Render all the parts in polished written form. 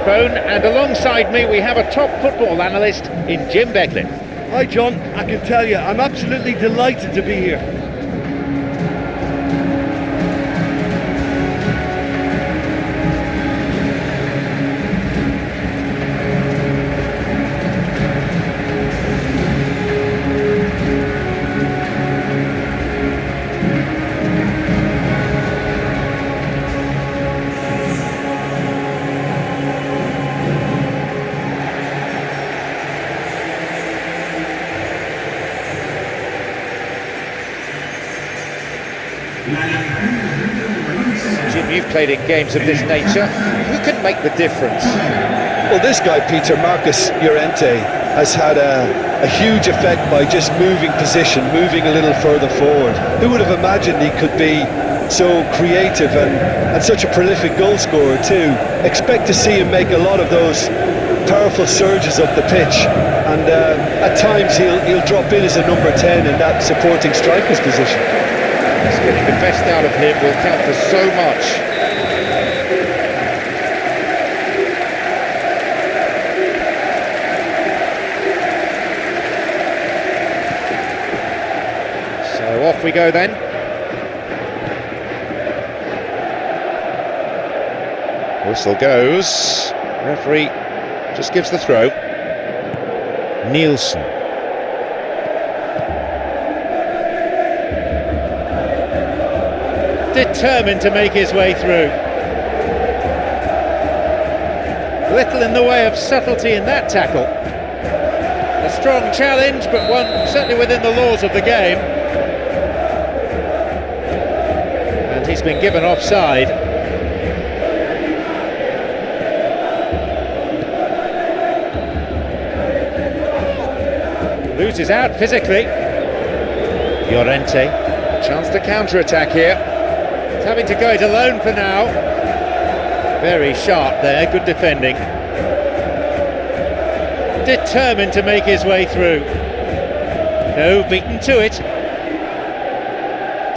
microphone, and alongside me we have a top football analyst in Jim Becklin. Hi John, I can tell you, I'm absolutely delighted to be here. Jim, you've played in games of this nature. Who can make the difference? Well, this guy, Peter, Marcus Llorente, has had a huge effect by just moving position, moving a little further forward. Who would have imagined he could be so creative and such a prolific goal scorer too? Expect to see him make a lot of those powerful surges up the pitch, and at times he'll drop in as a number 10 in that supporting striker's position. Just getting the best out of him will count for so much. So off we go then. Whistle goes. Referee just gives the throw. Nielsen. Determined to make his way through. Little in the way of subtlety in that tackle. A strong challenge, but one certainly within the laws of the game. And he's been given offside. Loses out physically. Llorente, chance to counter-attack here. He's having to go it alone for now. Very sharp there, good defending. Determined to make his way through. No, beaten to it.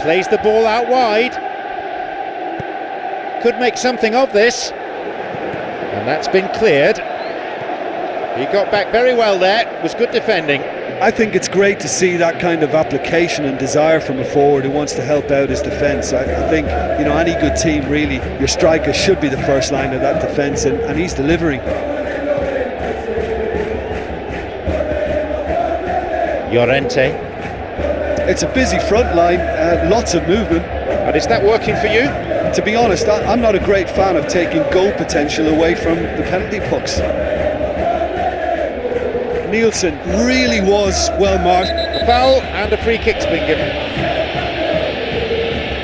Plays the ball out wide. Could make something of this. And that's been cleared. He got back very well there, was good defending. I think it's great to see that kind of application and desire from a forward who wants to help out his defence. I think, you know, any good team really, your striker should be the first line of that defence, and he's delivering. Llorente. It's a busy front line, lots of movement. But is that working for you? To be honest, I'm not a great fan of taking goal potential away from the penalty box. Nielsen really was well marked. A foul and a free kick's been given.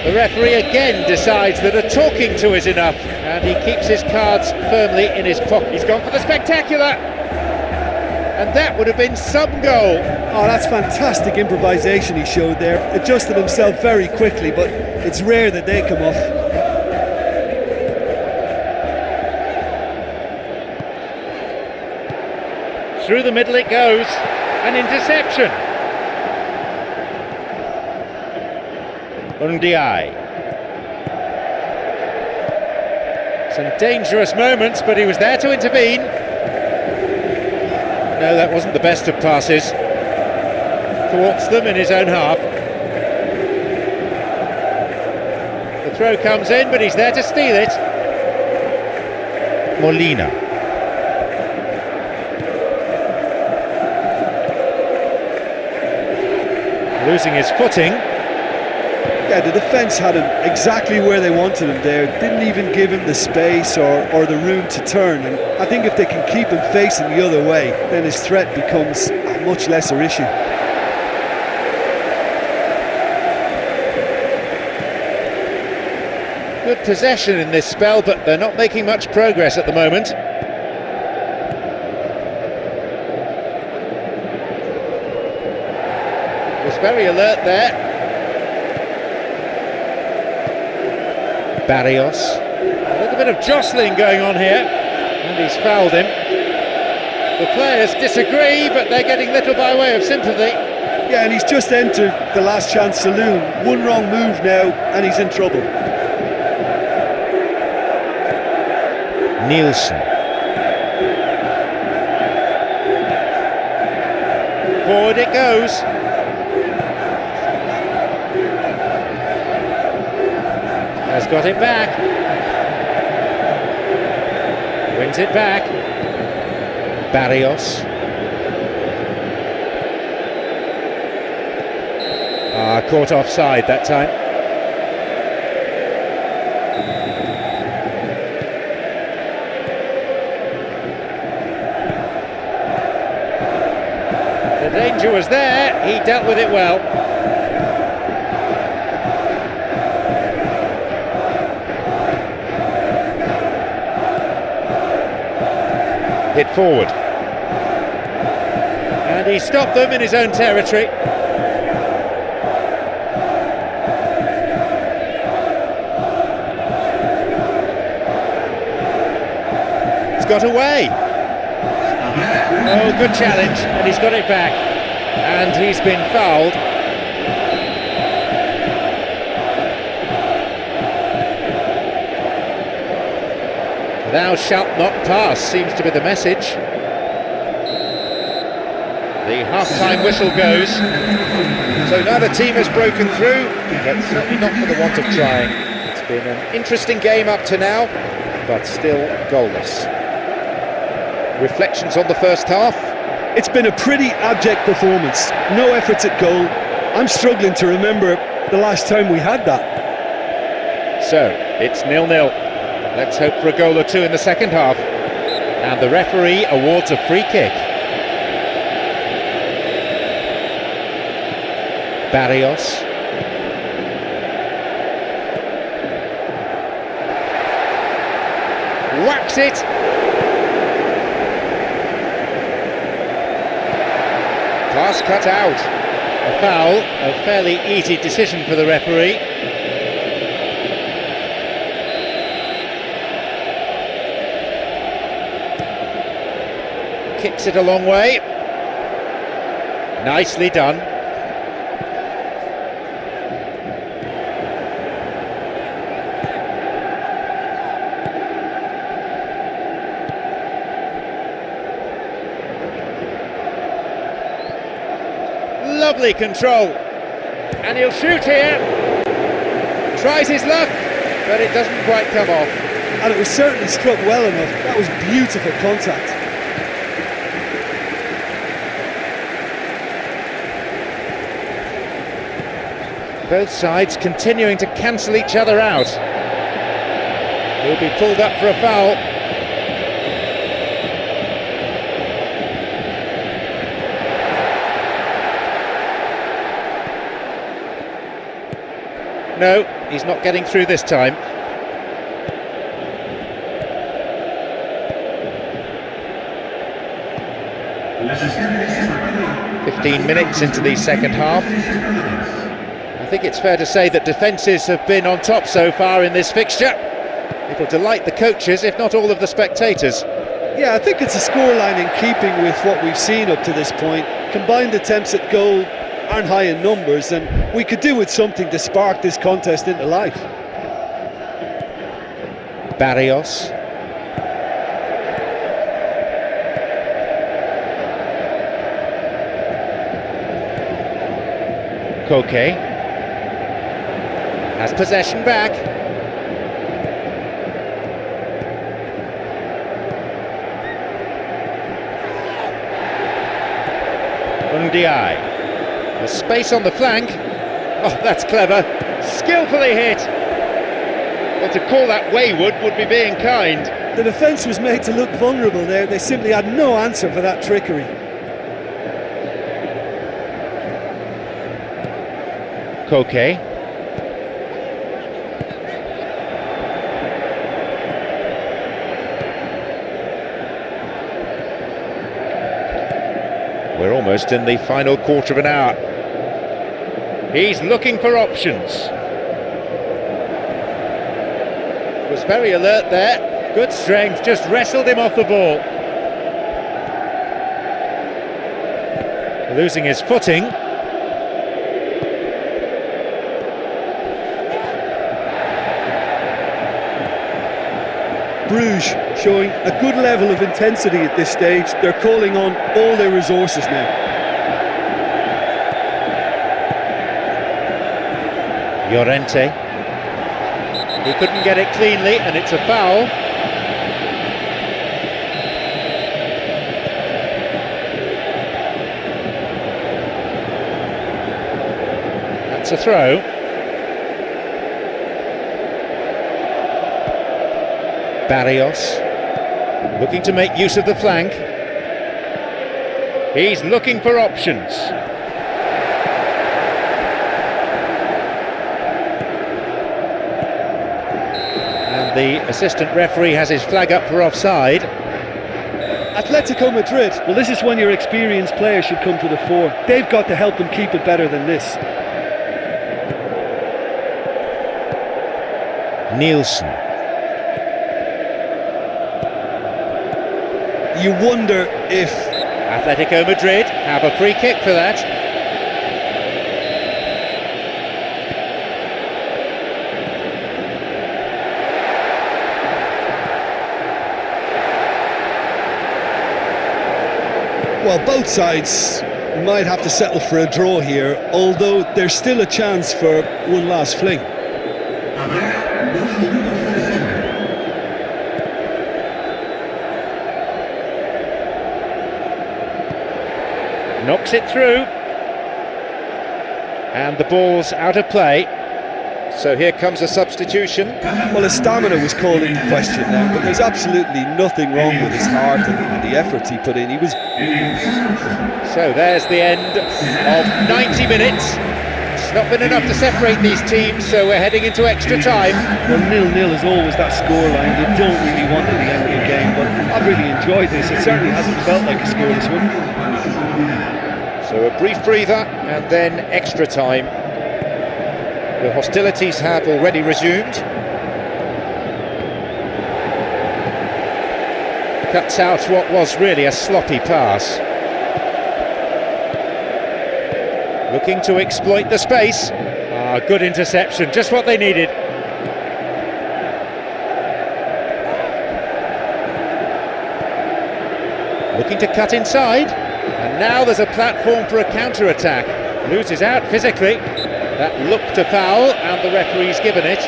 The referee again decides that a talking to is enough, and he keeps his cards firmly in his pocket. He's gone for the spectacular, and that would have been some goal. Oh, that's fantastic improvisation he showed there. Adjusted himself very quickly, but it's rare that they come off. Through the middle it goes, an interception. Undiai. Some dangerous moments, but he was there to intervene. No, that wasn't the best of passes. Thwarts them in his own half. The throw comes in, but he's there to steal it. Molina. Losing his footing. Yeah, the defence had him exactly where they wanted him there. Didn't even give him the space or the room to turn. And I think if they can keep him facing the other way, then his threat becomes a much lesser issue. Good possession in this spell, but they're not making much progress at the moment. Was very alert there. Barrios. A little bit of jostling going on here, and he's fouled him. The players disagree, but they're getting little by way of sympathy. Yeah, and he's just entered the last chance saloon. One wrong move now, and he's in trouble. Nielsen. Forward it goes. Has got it back. Wins it back. Barrios. Caught offside that time. The danger was there, he dealt with it well. Hit forward. And he stopped them in his own territory. Got away. Oh, good challenge, and he's got it back, and he's been fouled. Thou shalt not pass seems to be the message. The half-time whistle goes. So now the team has broken through, but certainly not for the want of trying. It's been an interesting game up to now, but still goalless. Reflections on the first half? It's been a pretty abject performance. No efforts at goal. I'm struggling to remember the last time we had that. So, it's 0-0. Let's hope for a goal or two in the second half. And the referee awards a free kick. Barrios. Whacks it. Pass cut out. A foul, a fairly easy decision for the referee. Kicks it a long way. Nicely done. Lovely control, and he'll shoot here. Tries his luck, but it doesn't quite come off. And it was certainly struck well enough. That was beautiful contact. Both sides continuing to cancel each other out. He'll be pulled up for a foul. No, he's not getting through this time. "15 minutes into the second half. I think it's fair to say that defences have been on top so far in this fixture. It'll delight the coaches, if not all of the spectators. Yeah, I think it's a scoreline in keeping with what we've seen up to this point. Combined attempts at goal aren't high in numbers, and we could do with something to spark this contest into life. Barrios. Koke has possession back. Ndiaye. There's space on the flank. Oh, that's clever. Skillfully hit. Well, to call that wayward would be being kind. The defence was made to look vulnerable there. They simply had no answer for that trickery. Koke. We're almost in the final quarter of an hour. He's looking for options. Was very alert there. Good strength, just wrestled him off the ball. Losing his footing. Brugge showing a good level of intensity at this stage. They're calling on all their resources now. Llorente. He couldn't get it cleanly, and it's a foul. That's a throw. Barrios, looking to make use of the flank. He's looking for options. And the assistant referee has his flag up for offside. Atletico Madrid, well, this is when your experienced players should come to the fore. They've got to help them keep it better than this. Nielsen. You wonder if Atletico Madrid have a free kick for that. well, both sides might have to settle for a draw here, although there's still a chance for one last fling. Knocks it through, and the ball's out of play. So here comes a substitution. Well, his stamina was called into question now, but there's absolutely nothing wrong with his heart and the efforts he put in. He was. So there's the end of 90 minutes. It's not been enough to separate these teams, so we're heading into extra time. Well, 0-0 is always that scoreline you don't really want at the end of the game, but I've really enjoyed this. It certainly hasn't felt like a scoreless one. So a brief breather and then extra time. The hostilities have already resumed. Cuts out what was really a sloppy pass. Looking to exploit the space. Good interception, just what they needed. Looking to cut inside. And now there's a platform for a counter-attack. Loses out physically. That looked a foul, and the referee's given it.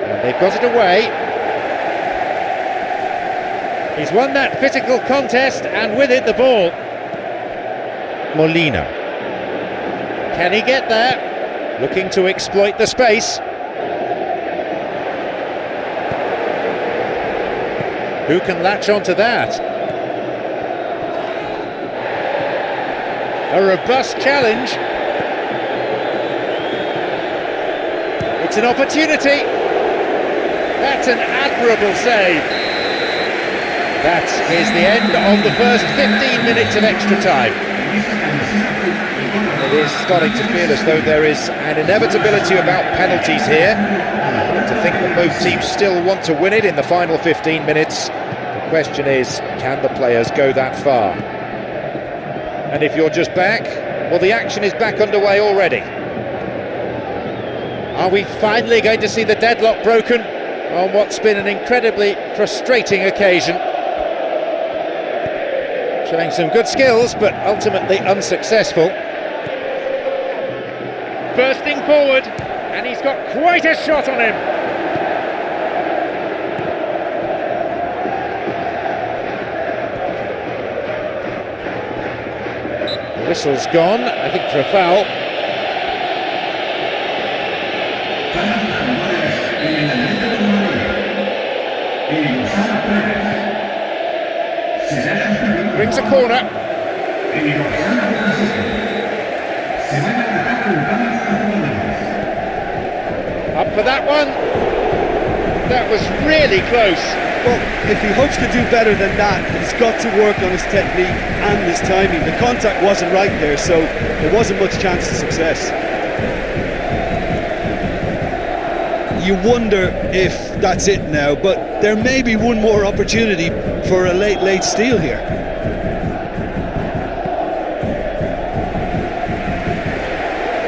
And they've got it away. He's won that physical contest, and with it the ball. Molina. Can he get there? Looking to exploit the space. Who can latch onto that? A robust challenge. It's an opportunity. That's an admirable save. That is the end of the first 15 minutes of extra time. It is starting to feel as though there is an inevitability about penalties here. To think that both teams still want to win it in the final 15 minutes. The question is, can the players go that far? And if you're just back, well, the action is back underway already. Are we finally going to see the deadlock broken on what's been an incredibly frustrating occasion? Showing some good skills, but ultimately unsuccessful. Bursting forward, and he's got quite a shot on him. The whistle's gone, I think, for a foul. Brings a corner. Up for that one. That was really close. Well, if he hopes to do better than that, he's got to work on his technique and his timing. The contact wasn't right there, so there wasn't much chance of success. You wonder if that's it now, but there may be one more opportunity for a late steal here.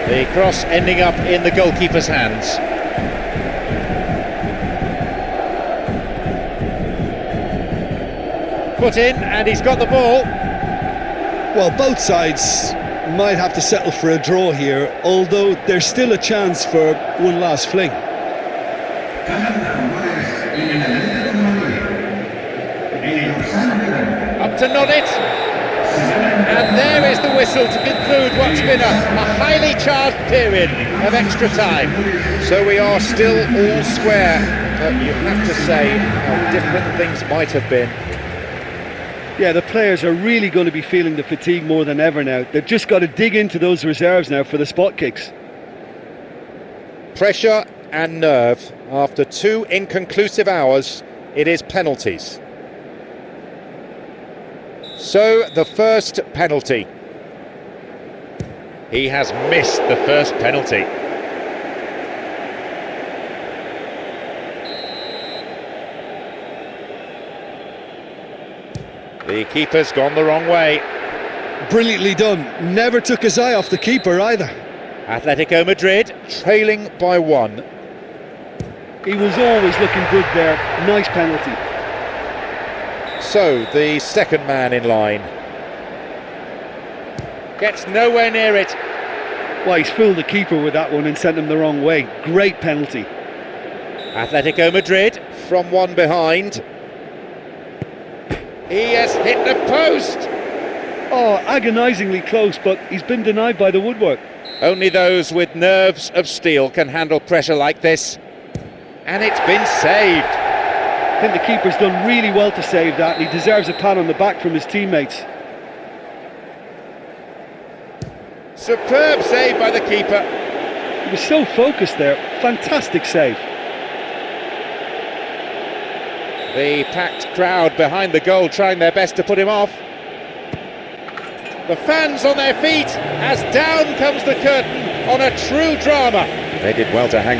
The cross ending up in the goalkeeper's hands. Put in, and he's got the ball. Well, both sides might have to settle for a draw here, although there's still a chance for one last fling. Up to nod it. And there is the whistle to conclude what's been a highly charged period of extra time. So we are still all square, but you have to say how different things might have been. Yeah, the players are really going to be feeling the fatigue more than ever now. They've just got to dig into those reserves now for the spot kicks. Pressure and nerve. After 2 inconclusive hours, it is penalties. So, the first penalty. He has missed the first penalty. The keeper's gone the wrong way. Brilliantly done. Never took his eye off the keeper either. Atletico Madrid. Trailing by 1. He was always looking good there. Nice penalty. So, the second man in line. Gets nowhere near it. Well, he's fooled the keeper with that one and sent him the wrong way. Great penalty. Atletico Madrid. From one behind. He has hit the post. Oh, agonisingly close, but he's been denied by the woodwork. Only those with nerves of steel can handle pressure like this. And it's been saved. I think the keeper's done really well to save that, and he deserves a pat on the back from his teammates. Superb save by the keeper. He was so focused there. Fantastic save. The packed crowd behind the goal trying their best to put him off. The fans on their feet as down comes the curtain on a true drama. They did well to hang